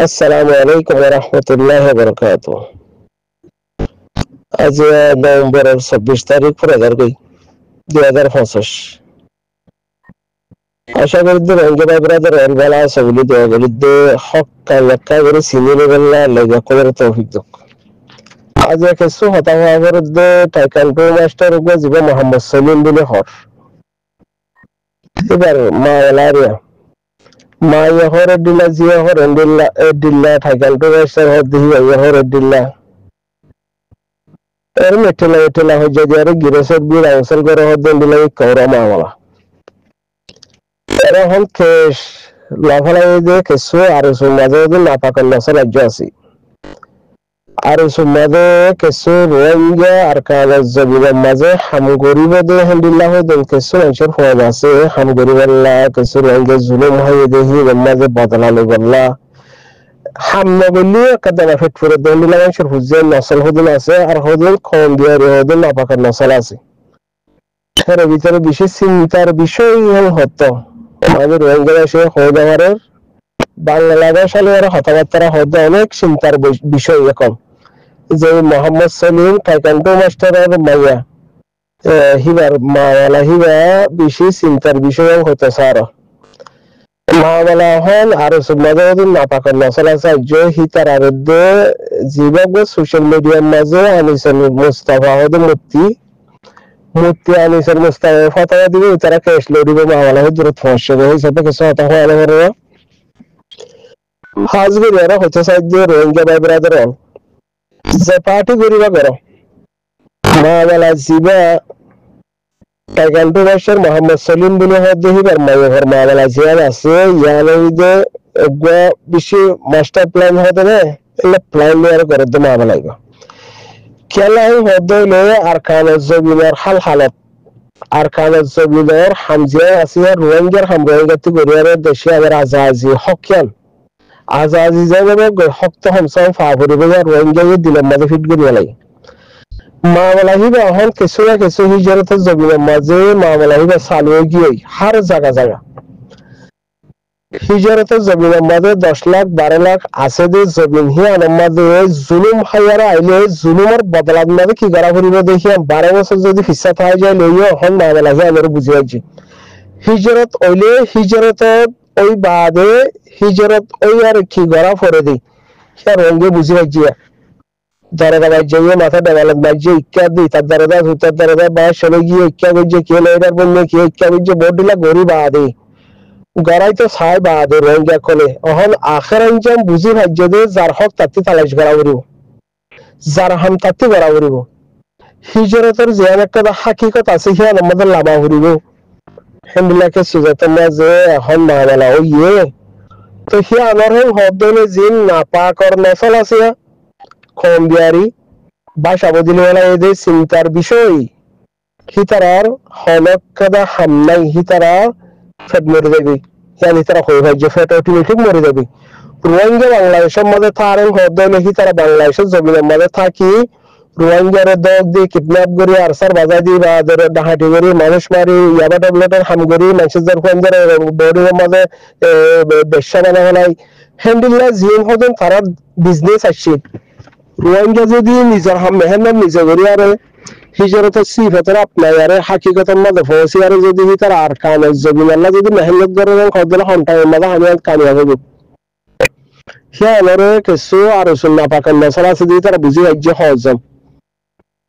আসসালামু আলাইকুম ওয়া রাহমাতুল্লাহি ওয়া বারাকাতুহু। আজ নভেম্বরের ২৬ তারিখ ২০২৫। আশা করি রোহিঙ্গা ভাই ব্রাদার ভালো আছে বলে দেওয়া বলিতে হক কালেক্কা করে চিনি নেবেলা লেগে করে তৌফিক দক। আজ কিছু হতাহা বিরুদ্ধে টাইকান্ডো মাস্টার জীব মোহাম্মদ সলিম বলে হর এবার মালারিয়া মা হর ডিল্লা জিয়া হর ডিল্লা টাইকান্ডো মাস্টার হর দিহি হর ডিল্লা এর মেটেলা হয়ে যায় গিরেসের বিয়ে আউসল করে হদ্দেন দিলে কৌরা মামলা এরা হল কেস লাফালাই যে কেসু আর সুমাদে নাপাকার নসল রাজ্য আছে আর সুমাদে কেসু রোহিঙ্গা আর কাগজ জমিনের মাঝে হাম গরিব দে হেন্দিল্লা হয়ে দেন কেসু মানুষের ফোন আছে হাম গরিবাল্লা কেসু রোহিঙ্গা জুলুম হয়ে দেখি মাঝে বদলালে বললা হামনা বললি কাদানা ফেট ফুরে দেন্দিল্লা মানুষের হুজেন নসল হদিন আছে আর হদিন কম দিয়ে হদিন নাপাকার নসল আছে এর ভিতরে বিশেষ চিন্তার বিষয় হতো আমাদের রোহিঙ্গা দেশে হয়ে যাওয়ার বাংলাদেশ সালে হতাবার্তারা হয়তো অনেক চিন্তার বিষয় এখন যে মোহাম্মদ সলিম টাইকান্ডো মাস্টারের মাইয়া হিবার মাওয়ালা হিবা বেশি চিন্তার বিষয় হতে স্যার মাওয়ালা হন আর সুমাদের নাপাকার নসলা সাহায্য হিতার আরদ্দে জীবক সোশ্যাল মিডিয়ার মাঝে আনিসুল মুস্তাফা হদ মূর্তি আনিসুল মুস্তাফা ফতোয়া দিবে তারা কেস লড়িব মাওয়ালা হজরত ফসে হিসাবে কিছু হতা হয় না হাজগির এরা হচ্ছে সাহায্য রোহিঙ্গা ভাই ব্রাদার যে পার্টি করিবা করো মাওয়ালা জিবা টাইকান্ডো মাস্টার মোহাম্মদ সলিম বলে হদিবার মায়ের মাওয়ালা জিয়া আছে ইয়ালে একবার বেশি মাস্টার প্ল্যান হতে না এলে প্ল্যান নিয়ে করে দে মাওয়ালা খেলাই হদলে আর কাগজ জমিনের হালত আর কাগজ জমিনের হামজিয়া আছে রোহিঙ্গার রোহিঙ্গাতে গরিয়ারের দেশে আবার আজাজি হকিয়ান আজাজি যাবে হক্ত হামসাও ফাভরিবে রোহিঙ্গা দিলের মাঝে ফিট করিয়া লাগে মাওয়ালা হিবা হন কিছু না কিছু হিজরতের জমিনের মাঝে মাওয়ালা হিবা চালু গিয়ে হার জায়গা হিজরতের জমিনের মাঝে 10 লাখ 12 লাখ আছে যে জমিন হিয়ানের মাঝে জুলুম হাইয়ারা আইলে জুলুমের বদলাত মাঝে কি করা করিব দেখি 12 বছর যদি ফিসা থাই যায় লইও হন মাওয়ালা হিয়া আমার বুঝি আছি হিজরত ওইলে হিজরত ওই বাদে হিজরত ওই আর কি করা করে দেই সে রঙে বুঝি আছি দারদা বাজে মাথা দেওয়ালে বাজে ইক্কা দি তার দারদা বা চলে গিয়ে ইক্কা গজে কে লাইডার বললে কি ইক্কা গজে বড়িলা গরি বাদে গড়াই তো ছাই বাদে রোহিঙ্গা কোলে অহন আখের আঞ্জাম বুঝি ভাজ্য দে যার হক তাতি তালাশ করা করিব যার হাম তাতি করা করিব হিজরতের যে একটা হাকিকত আছে হিয়ান আমাদের লাভা করিব হেমবিলাকে সুজাতের মাঝে এখন মাওয়ালা ও ইয়ে তো হিয়ানোর হদলে জিন নাপাকর নসল আছে কম বিয়ারি বাসা বদিলওয়ালা এদের চিন্তার বিষয় হিতারার হলকাদা হামলাই হিতারা ফেট মরে যাবে ইয়ানি তারা হয়ে ভাই যে ফেট অটোমেটিক মরে যাবে রোহিঙ্গা বাংলাদেশের মধ্যে থারেন হদলে হিতারা বাংলাদেশের জমিনের মধ্যে থাকি রোহিঙ্গার দগ দিয়ে কিডন্যাপ করি আরসার বাজার দিয়ে বা ডাহাটি করি মানুষ মারি ইয়াবা ট্যাবলেটের হাম করি মানুষের খোঁজের বডির মধ্যে বেশ্যা বানা হলাই হ্যান্ডিল্লা জিএম হতেন তারা বিজনেস আসছে রোহিঙ্গা যদি নিজের হাম মেহনত নিজে করি আর হিজরতের সিফাতের আপনার আরে হাকিকতের মধ্যে ফসি আর যদি তার আর কানের জমিনাল্লাহ যদি মেহনত করে খদলা হন্টার মধ্যে আমি কামিয়াব হব হিয়ারে কিছু আর সুন্নাহ পাকের নসল আছে যদি তারা বুঝি রাজ্য হজম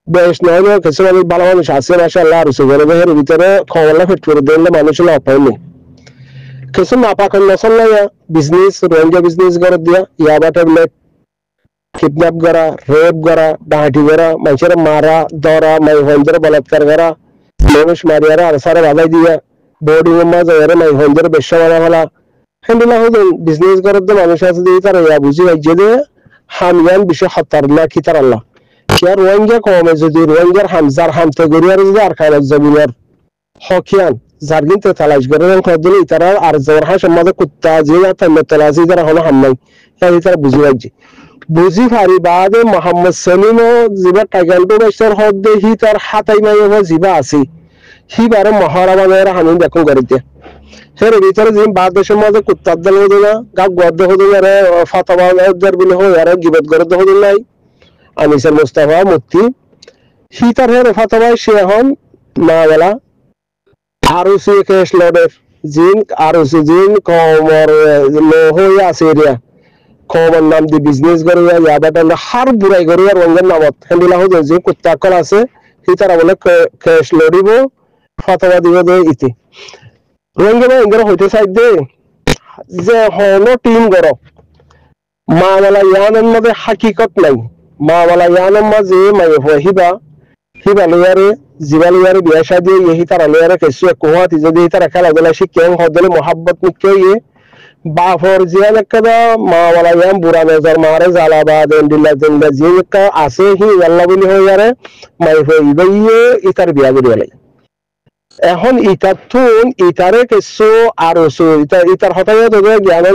বেশ নয় কিছু মানুষ ভালো মানুষ আছে মাশাআল্লাহ আর সুগরের ভিতরে খবরলা ফিট করে দিলে মানুষের অপায় নেই কিছু নাপাকের নসল নাই বিজনেস রোহিঙ্গা বিজনেস করে দিয়া ইয়াবা ট্যাবলেট কিডন্যাপ করা রেপ করা ডাহাটি করা মানুষের মারা ধরা মাইহন্দের বলাৎকার করা মানুষ মারিয়ারা আর সারা বাধাই দিয়া বোর্ডিং এর মাঝে মাইহন্দের বেশ্যা বানা ফেলা হ্যান্ডিলা হতেন বিজনেস করার তো মানুষ আছে দিয়ে তারা ইয়া বুঝি রাজ্যে দিয়ে হামিয়ান বিষয় হত্যার খিতার আল্লাহ আর রোহিঙ্গা কমে যদি রোহিঙ্গার হামজার হামতে গড়িয়ার যদি আর খায় জমিনের হকিয়ান যার কিন্তু তালাশ করে দিলে তারা আর যাওয়ার হাস আমাদের কুত্তা যে তালাশি তারা হলো হামলাই তারা বুঝি রাজ্যে বুঝি ফারি বাদে মোহাম্মদ সলিম জিবা টাইগান্ডো মাস্টার হদ দেহি তার হাতাই মাইবা জিবা আছে হিবারে মহারাবানের হামিন দেখুন করিতে হের ভিতরে যে বাদেশের মধ্যে কুত্তার দল হতো না গাব গদ্দ হতো না ফতোয়াদের বলে হয় আর গিবত গরদ হতো নাই আনিসের মুস্তাফা মুফতি হিতার হের ফতোয়ায় সে এখন না বলা আরো সে কেস লডের জিন আরো সে জিন কমর লোহ আছে এরিয়া কমর নাম দি বিজনেস করে ইয়াবাটা হার বুড়াই করে আর রঙের নামত হেন্ডিলা হতো যে কুত্তা কল আছে হিতারা বলে কেস লড়িব ফতোয়া দিব দে ইতি রঙের ইংরেজি হইতে চাই দে যে হলো টিম গরো মাওলা ইয়ানের মধ্যে হাকিকত নাই মাওলা ইয়ানের মাঝে মাই হিবা হিবা লয়ারে জিবা লয়ারে বিয়া শাদি यही তারা লয়ারে কেসু কোহাতি যদি তারা খেলাধুলা শিখে হদলে মোহাব্বত নিকে বাফর জিয়ান কদা মাওলা ইয়ান বুরা নজর মারে জালাবাদ এন্ডিলা জিন্দা জিনকা আছে হি আল্লাহ বলি হই যারে মাই হইবে ইতার বিয়া করি এখন ইতাতুন ইতারে কেসু আরসু ইতার হতায় তো জ্ঞানে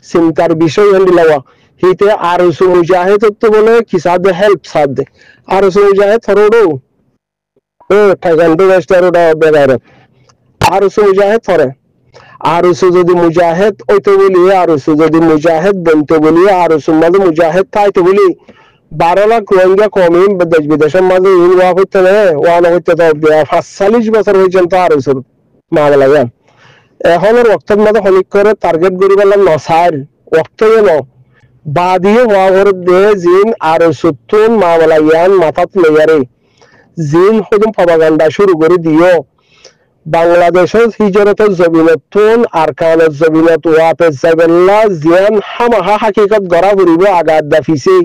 চিন্তার বিষয় হন্ডিলাওয়া হিতে আরসু মুজাহিদ তো বলে কিসাদ হেল্প সাদ আরসু মুজাহিদ থরোডো ও ঠাগান্ডো ওয়েস্টারোডা বেগারে আরসু মুজাহিদ থরে আরসু যদি মুজাহিদ ওইতো বলি আরসু যদি মুজাহিদ বলতে বলি আরসু মানে মুজাহিদ তাইতো বলি 12 লাখ রোহিঙ্গা কমি দেশ বিদেশের মাঝে ইনওয়া হইতে না ওয়ান হইতে তো 45 বছর পর্যন্ত আরসুর মামলা যান এখন রক্তের মধ্যে হলিক করে টার্গেট করি বললাম নসার রক্ত এলো বাদিয়ে হওয়া ঘর দে জিন আরসুতুন মামলা ইয়ান মাথাত লেয়ারে জিন হদম প্রপাগান্ডা শুরু করে দিও বাংলাদেশের হিজরতের জমিনতুন আরকানের জমিনত ওয়াতে জাবেল্লা জিয়ান হামাহা হাকিকত গড়া ফুরিব আগাদ দাফিসে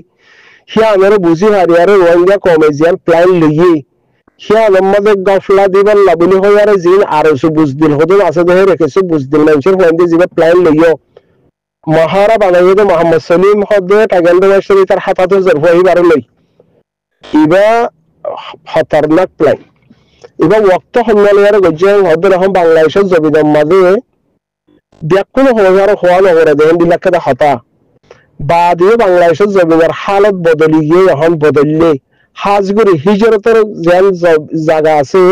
হিয়া আমার বুঝি হারিয়ারে রোহিঙ্গা কমে জিয়ান প্ল্যান লইয়ে হিয়া আমাদের গফলা দিবার লাবলি হইয়ারে জিন আরসু বুঝদিল হদম আছে দেহে রেখেছে বুঝদিল মানুষের হইন্দে জিবে প্ল্যান লইও মহারা বানাইয়ে দে মোহাম্মদ সলিম হদে টাগান্ডো মাস্টারি তার হাতাতে জরফহি বারে লই ইবা খতরনাক প্ল্যান এবার ওয়াক্ত সম্মেলনের গজ্জে হদে রকম বাংলাদেশের জমিনের মাঝে ব্যাকুল হওয়া নগরে দেন বিলাকে হতা বাদিয়ে বাংলাদেশের জমিনের হালত বদলি গিয়ে এখন বদললে হাজগুড়ি হিজরতের যেন জায়গা আছে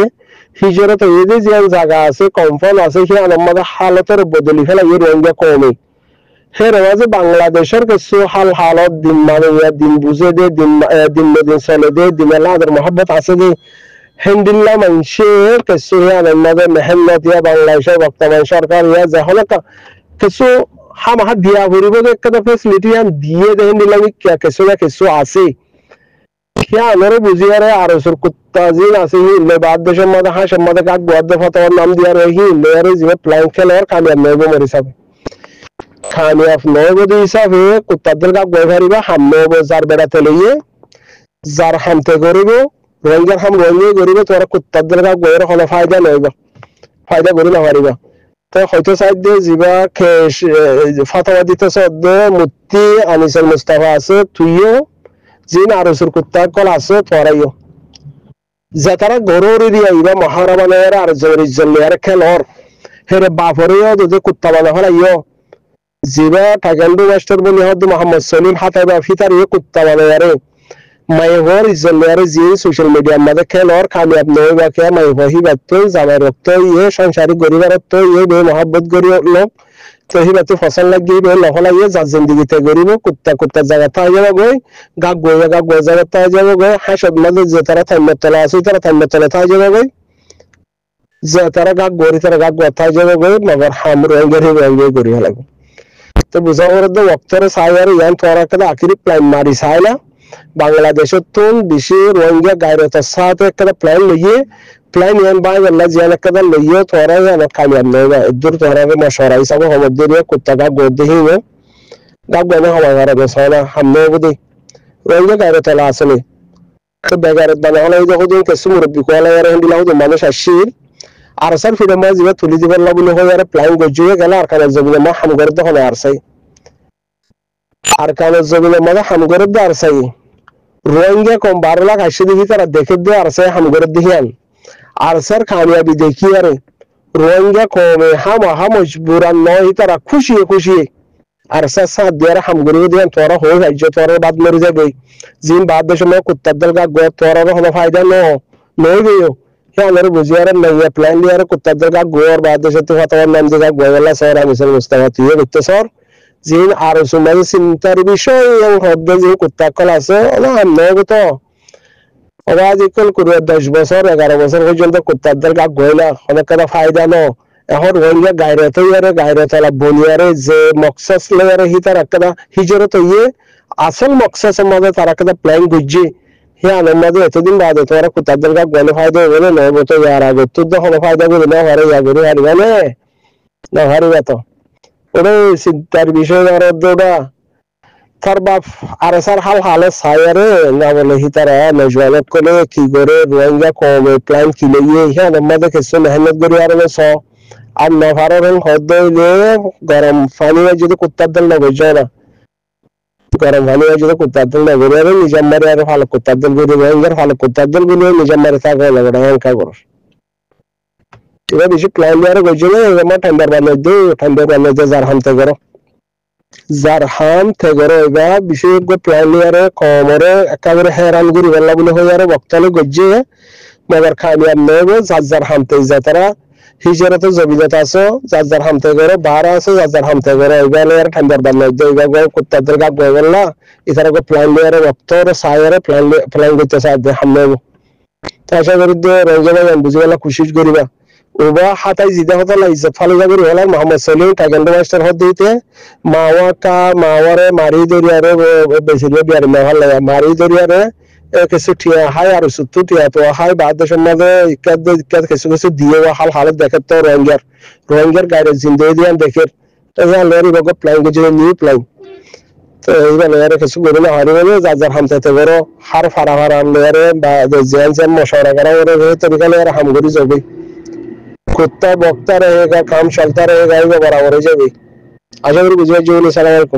হিজরত এদের যেন জায়গা আছে কমফল আছে সে আমাদের হালতের বদলি ফেলা এই রোহিঙ্গা কমে হে রেওয়াজে বাংলাদেশের কিছু হালত দিন মানে দিন বুঝে দে দিন চলে দে দিন আদের মহব্বত আছে দে হেন্ডিল্লা মানুষে কিছু আমাদের মেহনত ইয়া বাংলাদেশের বর্তমান সরকার ইয়া যখন কিছু হামাহা দিয়া ফুরিব একটা ফেসিলিটি দিয়ে দেখেন দিলাম কিছু না কিছু আছে क्या अनरे बुझियारे आरसुर कुत्ता जिन आसे ही ले बाद देशों में हाँ शम्मा तक आग बहुत दफा तो नाम दिया रही लेरे जिन्हें प्लान खेल और कामयाब नहीं वो मेरे साथ कामयाब नहीं वो दिशा वे कुत्ता दिल का गोहरी बा हम लोग जार बेड़ा तेले ये जार हम ते गोरीबो रंगर हम रोंगे गोरीबो तो कुत्ता दिल का गोहर होना फायदा नहीं बा फायदा गोरी ना हमारी बा तो होते साइड दे जिबा के फतवा दिते सद मुत्ती अनिसल मुस्तफा आसे तुयो জিন আরসুর কুত্তা কল আছে তোরাইও যাতারা গরুরি দিয়া ইবা মহারাবানের আর জরি জলিয়ার খেলর হেরে বাফরিও যদি কুত্তা বানা হলাইও জিবা টাগান্ডু মাস্টার বলি হদ মোহাম্মদ সলিম হাতাবা ফিতার ইয়ে কুত্তা বানায়ারে মাইহর জলিয়ারে জি সোশ্যাল মিডিয়া মধ্যে খেলর কামিয়াব নয় বা কে মাইহ হিবাত জামাই রক্ত ইয়ে সংসারিক গরিবারত ইয়ে বে মোহাব্বত গরি লোক তো হিবাতে ফসল লাগিয়ে বে লহলাইয়ে যা জিন্দেগিতে গরিব কুত্তা জায়গা তাই যাব গই গাগ গই জায়গা তাই যাব গই হাসব মাঝে যে তারা থাইমত তলা আছে তারা থাইমত তলা তাই যাব গই যে তারা গাগ গই তাই যাব গই মগর হামর গরি গরি লাগবে তো বুঝা করে তো ওক্তরে সাইয়ার ইয়ান তোরা কদা আখিরি প্ল্যান মারি সাইলা বাংলাদেশের তো বেশি রোহিঙ্গা গায়রতের সাথে একটা প্ল্যান লইয়ে প্ল্যান ইয়ান বাই আল্লাহ জিয়ান একটা লইয়ে তোরা ইয়ান কামিয়াব নয় দূর তোরা কে মশওরা হিসাবে হমদ দিয়ে কুত্তা গা গোদ দেহি গাব গানে হওয়া করে বেসানা হামনে বুদি রোহিঙ্গা গায়রতের আসলে তো বেগারত বানা হলো যখন কিছু মুরব্বি কোলা ইয়ার হিন্দিলা হতো মানুষ আসির আর স্যার ফিরে মা জিবা তুলি দিবার না বলে হয় আর প্ল্যান গজুয়ে গেল আর কানে জমিনে মা হাম করে তো হবে আর সাই আর কানে জমিনে মা হাম করে দে আর সাই রোহিঙ্গা কম 12 লাখ আসে দেখি তারা দেখে দে আর সাই হাম করে দেখিয়ান আর স্যার কামিয়াবি দেখি আরে রোহিঙ্গা কমে হাম মজবুরান নয় তারা খুশি আর স্যার সাথ দিয়ে হাম করে দেন তোরা হয়ে রাজ্য তোরা বাদ মরে যাবে জিন বাদ দেশে মা কুত্তার দল গা গো তোরা কোনো ফায়দা নয় গিয়ে হে আমার বুঝিয়ার নাই প্ল্যান লিয়ার কুত্তাদের গা গোর বাদ সাথে ফাতার নাম দিগা গোয়ালা সর আমি সর মুস্তাফা তুই দেখতে সর জিন আর সুমাই চিন্তার বিষয় এবং হদ্দে যে কুত্তা কল আছে না আমনে তো আজ ইকুয়াল করে 10 বছর 11 বছর পর্যন্ত কুত্তাদের গা গোয়লা অনেক কথা ফায়দা ন এখন রোহিঙ্গা গায়রে তালা বনিয়ারে যে মকসাস লেয়ারে হি তার একটা হিজরত ইয়ে আসল মকসাসের মধ্যে তার একটা প্ল্যান গুজি হে আনন্দ এতদিন বাদে তোরা কুত্তাদের গা গোলে ফায়দা হবে না তো ইয়ার আগে তুই তো কোনো ফায়দা করে না হারে যা করে হারি গেলে না হারিবা তো ওরে চিন্তার বিষয় আর ওটা তার বাপ আর স্যার হালে সায়ারে না বলে হি তারা নজওয়ানত করে কি করে রোহিঙ্গা কমে প্ল্যান কিলে গিয়ে হ্যাঁ আমাদের কিছু মেহনত করে আর স আর নভারের হদ হইলে গরম পানি যদি কুত্তার দল না বুঝে না গরম পানি যদি কুত্তার দল না করে নিজের মারে আর ভালো কুত্তার দল করে রোহিঙ্গার ভালো কুত্তার দল গুলো নিজের মারে থাকে লাগে না একা করো এবার বেশি প্ল্যান নিয়ে আর বুঝে না আমার ঠান্ডার বানিয়ে যার হামতে করো জারহাম থেগরে এবা বিশেষজ্ঞ প্ল্যানিয়ারে কমরে একেবারে হেরান করি বললা বলে হয়ে আর বক্তালে গজ্জে মগর খামিয়ার নেবে যার হামতে যাতারা হিজরতে জবিদত আছে যার হামতে করে বার আছে যার হামতে করে এবারে আর ঠান্ডার বান্না এবা গো কুত্তাদের গা গো বললা ইতারা গো প্ল্যানিয়ারে বক্তর সায়ারে প্ল্যান করতে সাথে হামনে তাছা বিরুদ্ধে রোজাবান বুঝিলা কোশিশ করিবা ওবা হাতাই জিদা হতা লাইছে ফালে যাবে হলার মোহাম্মদ সলিম টাইগান্ডো মাস্টার হদ দিতে মাওয়ারে মারি দরিয়ারে বেশিলে বিয়ার মহল মারি দরিয়ারে কিছু টিয়া হাই আর সুত্তু টিয়া তো হাই বাদ সমাজে ইকাদ কিছু দিয়ে হালত দেখে তো রোহিঙ্গার গাইরে জিন্দগি দিয়ান দেখে তাহলে লরি বগ প্ল্যান গুজে নিউ প্ল্যান তো এইবার লয়ারে কিছু করে না হারি বলে যার হামতে বড় হার ফারা লয়ারে বা জেন মশারা করা ওরে তরিকা লয়ারে হামগুরি যাবে कुत्ता भौंकता रहेगा काम चलता रहेगा ये बराबर है जी। आशा करी बुझे जी। सलाम अलैकुम।